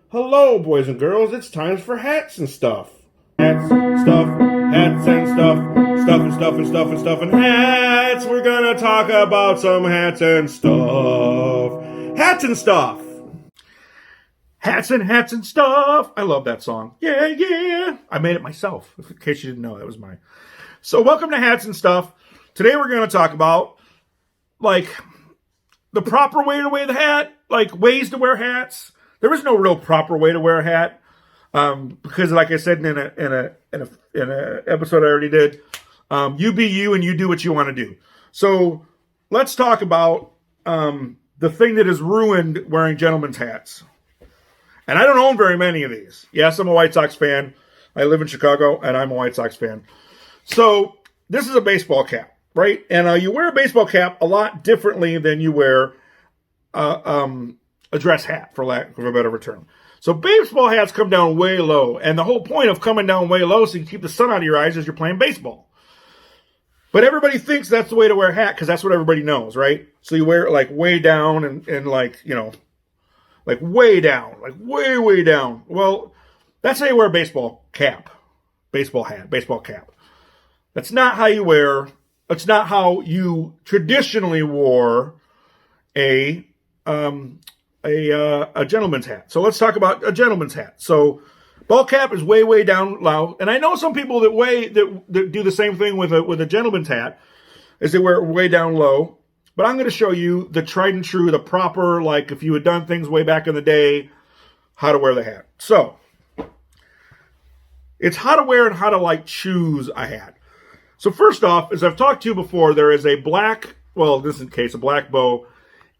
Hello, boys and girls. It's time for hats and stuff. Hats, stuff, hats and stuff, stuff and stuff and stuff and stuff and hats. We're gonna talk about some hats and stuff. Hats and stuff. Hats and stuff. I love that song. Yeah, yeah. I made it myself. In case you didn't know, that was mine. So, welcome to Hats and Stuff. Today we're gonna talk about the proper way to wear the hat, ways to wear hats. There is no real proper way to wear a hat, because, like I said in a episode I already did, you be you and you do what you want to do. So let's talk about the thing that has ruined wearing gentlemen's hats. And I don't own very many of these. Yes, I'm a White Sox fan. I live in Chicago, and I'm a White Sox fan. So this is a baseball cap, right? And you wear a baseball cap a lot differently than you wear a dress hat, for lack of a better term. So baseball hats come down way low, and the whole point of coming down way low so you keep the sun out of your eyes is you're playing baseball. But everybody thinks that's the way to wear a hat because that's what everybody knows, right? So you wear it way down and way down, way down. Well, that's how you wear a baseball cap, baseball hat, baseball cap. That's not how you wear. That's not how you traditionally wore a gentleman's hat. So let's talk about a gentleman's hat. So ball cap is way down low, and I know some people that do the same thing with a gentleman's hat, is they wear it way down low. But I'm going to show you the tried and true, the proper, if you had done things way back in the day, how to wear the hat. So it's how to wear and how to choose a hat. So first off, as I've talked to you before, there is a black, in this case, a black bow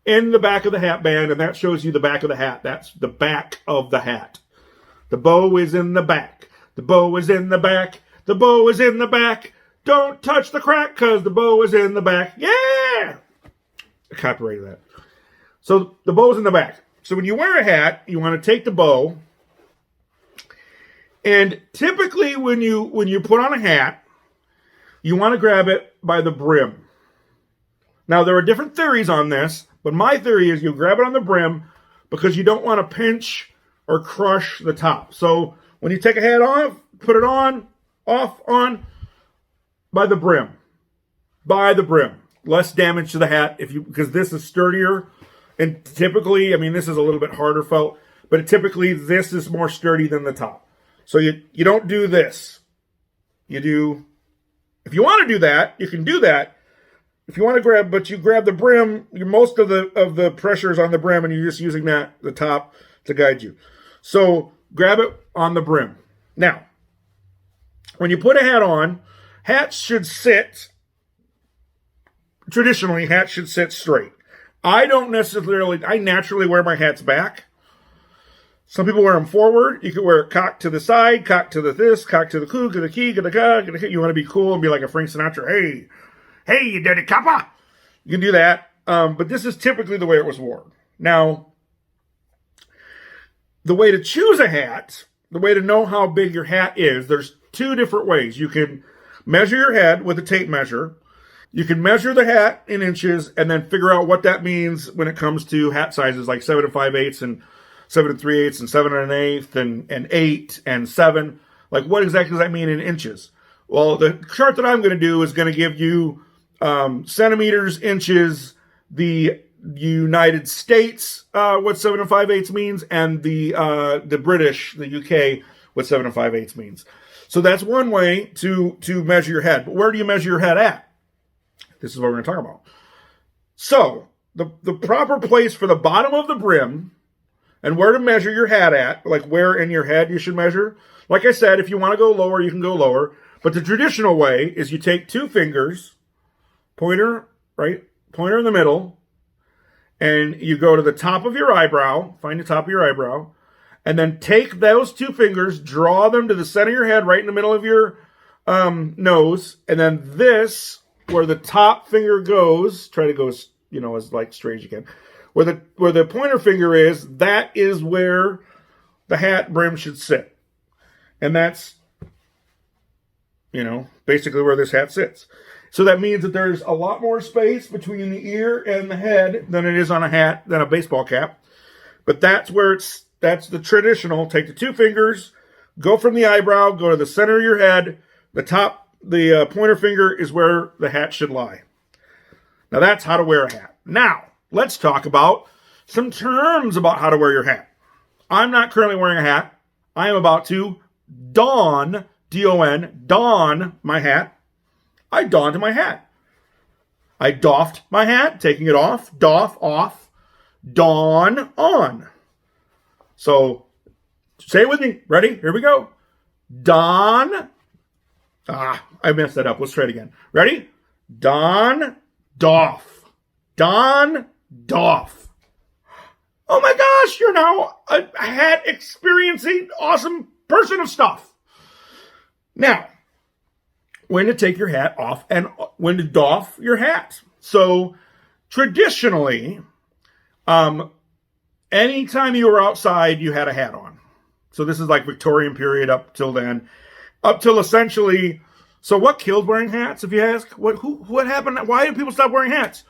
in the back of the hat band, and that shows you the back of the hat. That's the back of the hat. The bow is in the back. The bow is in the back. The bow is in the back. Don't touch the crack because the bow is in the back. Yeah! I copyrighted that. So the bow's in the back. So when you wear a hat, you want to take the bow, and typically when you put on a hat, you want to grab it by the brim. Now, there are different theories on this, but my theory is you grab it on the brim because you don't want to pinch or crush the top. So when you take a hat off, put it on, off, on, by the brim. By the brim. Less damage to the hat because this is sturdier. And typically, this is a little bit harder felt, but typically this is more sturdy than the top. So you don't do this. You do, if you want to do that, you can do that. If you want to you grab the brim, most of the pressure is on the brim, and you're just using the top to guide you. So grab it on the brim. Now, when you put a hat on, hats should sit, traditionally, hats should sit straight. I naturally wear my hats back. Some people wear them forward. You could wear it cocked to the side, cocked to the this, cocked to the coo, to the key, to the ka. You want to be cool and be like a Frank Sinatra. Hey, you dirty copper. You can do that. But this is typically the way it was worn. Now, the way to choose a hat, the way to know how big your hat is, there's two different ways. You can measure your head with a tape measure. You can measure the hat in inches and then figure out what that means when it comes to hat sizes like 7 5/8 and 7 3/8 and 7 1/8 and 8 and 7. What exactly does that mean in inches? Well, the chart that I'm going to do is going to give you centimeters, inches, the United States, what 7 5/8 means, and the British, the UK, what 7 5/8 means. So that's one way to measure your head. But where do you measure your head at? This is what we're going to talk about. So the proper place for the bottom of the brim and where to measure your hat at, where in your head you should measure. Like I said, if you want to go lower, you can go lower. But the traditional way is you take two fingers, pointer in the middle, and you go to the top of your eyebrow, find the top of your eyebrow, and then take those two fingers, draw them to the center of your head, right in the middle of your nose, and then this, where the top finger goes, try to go as straight as you can, where the pointer finger is, that is where the hat brim should sit. And that's, basically where this hat sits. So that means that there's a lot more space between the ear and the head than it is on a hat, than a baseball cap. But that's where it's That's the traditional. Take the two fingers, go from the eyebrow, go to the center of your head. The pointer finger is where the hat should lie. Now that's how to wear a hat. Now, let's talk about some terms about how to wear your hat. I'm not currently wearing a hat. I am about to don, D-O-N, don my hat. I donned my hat. I doffed my hat, taking it off, doff, off, don, on. So, say it with me. Ready? Here we go. Don. I messed that up. Let's try it again. Ready? Don, doff. Don, doff. Oh my gosh, you're now a hat experiencing awesome person of stuff. Now, when to take your hat off and when to doff your hat. So, traditionally, anytime you were outside, you had a hat on. So this is like Victorian period up till then. Up till essentially, so what killed wearing hats, if you ask? What happened? Why did people stop wearing hats?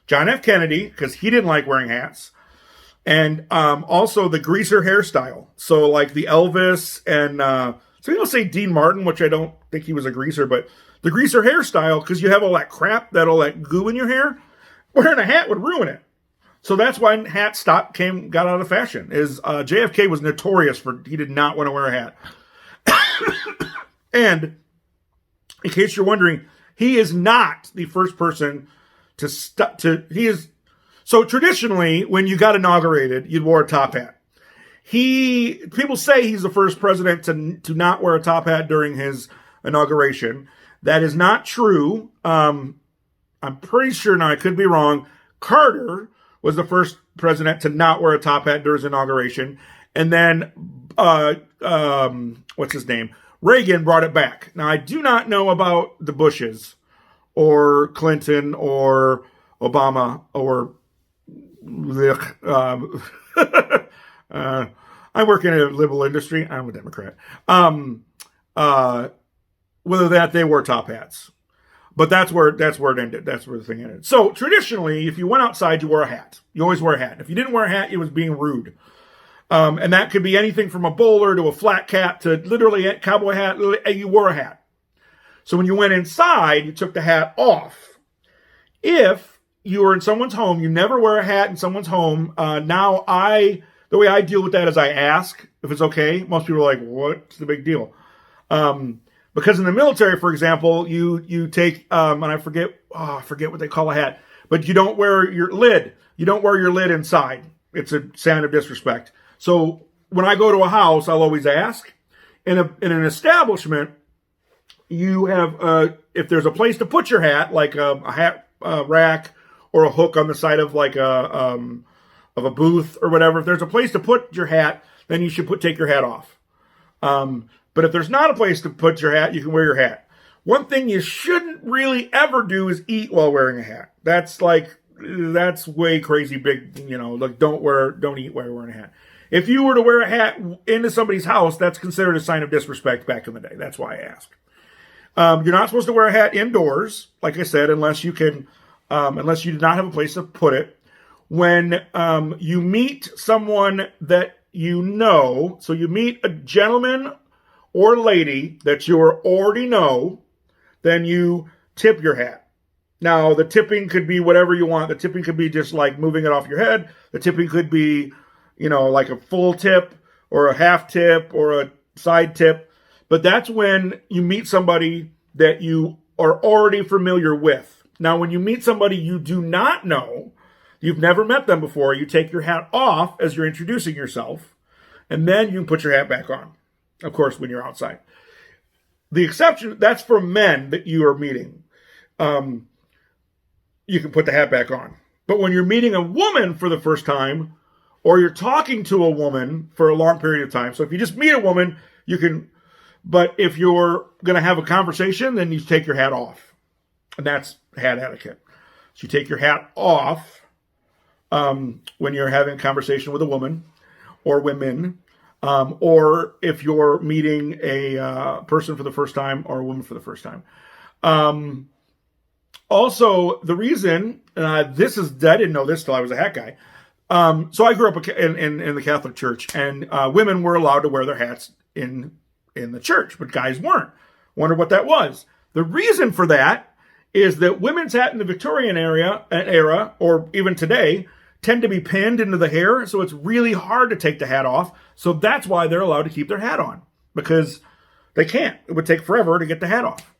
John F. Kennedy, because he didn't like wearing hats. And also the greaser hairstyle. So like the Elvis and, some people say Dean Martin, which I don't think he was a greaser, but the greaser hairstyle, because you have all that crap, all that goo in your hair, wearing a hat would ruin it. So that's why hats got out of fashion. JFK was notorious he did not want to wear a hat. And in case you're wondering, he is not the first person so traditionally, when you got inaugurated, you'd wear a top hat. People say he's the first president to not wear a top hat during his inauguration. That is not true. I'm pretty sure, now I could be wrong, Carter was the first president to not wear a top hat during his inauguration. And then, what's his name? Reagan brought it back. Now, I do not know about the Bushes or Clinton or Obama or I work in a liberal industry. I'm a Democrat. Whether they wore top hats. But that's where it ended. That's where the thing ended. So traditionally, if you went outside, you wore a hat. You always wore a hat. If you didn't wear a hat, it was being rude. And that could be anything from a bowler to a flat cap to literally a cowboy hat. You wore a hat. So when you went inside, you took the hat off. If you were in someone's home, you never wear a hat in someone's home. The way I deal with that is I ask if it's okay. Most people are like, what's the big deal? Because in the military, for example, you take, and I forget what they call a hat, but you don't wear your lid. You don't wear your lid inside. It's a sign of disrespect. So when I go to a house, I'll always ask. In an establishment, you have, if there's a place to put your hat, like a hat rack or a hook on the side of like of a booth or whatever, if there's a place to put your hat, then you should take your hat off. But if there's not a place to put your hat, you can wear your hat. One thing you shouldn't really ever do is eat while wearing a hat. That's way crazy big, like don't eat while you're wearing a hat. If you were to wear a hat into somebody's house, that's considered a sign of disrespect back in the day. That's why I ask. You're not supposed to wear a hat indoors, like I said, unless you do not have a place to put it. When you meet someone that you know, so you meet a gentleman or lady that you already know, then you tip your hat. Now, the tipping could be whatever you want. The tipping could be just like moving it off your head. The tipping could be, like a full tip or a half tip or a side tip. But that's when you meet somebody that you are already familiar with. Now, when you meet somebody you do not know, you've never met them before, you take your hat off as you're introducing yourself, and then you can put your hat back on. Of course, when you're outside. The exception, that's for men that you are meeting. You can put the hat back on. But when you're meeting a woman for the first time, or you're talking to a woman for a long period of time, so if you just meet a woman, you can, but if you're going to have a conversation, then you take your hat off. And that's hat etiquette. So you take your hat off when you're having a conversation with a woman or women. Or if you're meeting a person for the first time or a woman for the first time. Also, the reason, I didn't know this till I was a hat guy. So I grew up in the Catholic Church, and women were allowed to wear their hats in the church, but guys weren't. Wonder what that was. The reason for that is that women's hat in the Victorian era, or even today, tend to be pinned into the hair, so it's really hard to take the hat off. So that's why they're allowed to keep their hat on, because they can't. It would take forever to get the hat off.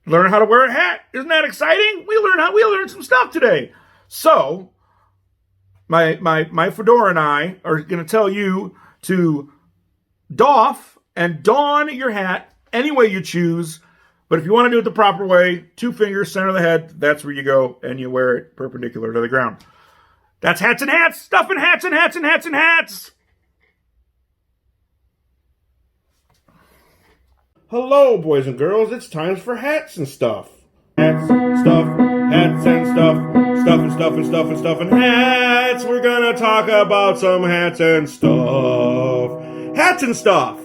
Learn how to wear a hat. Isn't that exciting? We learned some stuff today. So my fedora and I are going to tell you to doff and don your hat any way you choose. But if you want to do it the proper way, 2 fingers, center of the head, that's where you go, and you wear it perpendicular to the ground. That's hats and hats, stuff and hats and hats and hats and hats. Hello, boys and girls. It's time for hats and stuff. Hats, stuff, hats and stuff. Stuff and stuff and stuff and stuff and hats. We're gonna talk about some hats and stuff. Hats and stuff.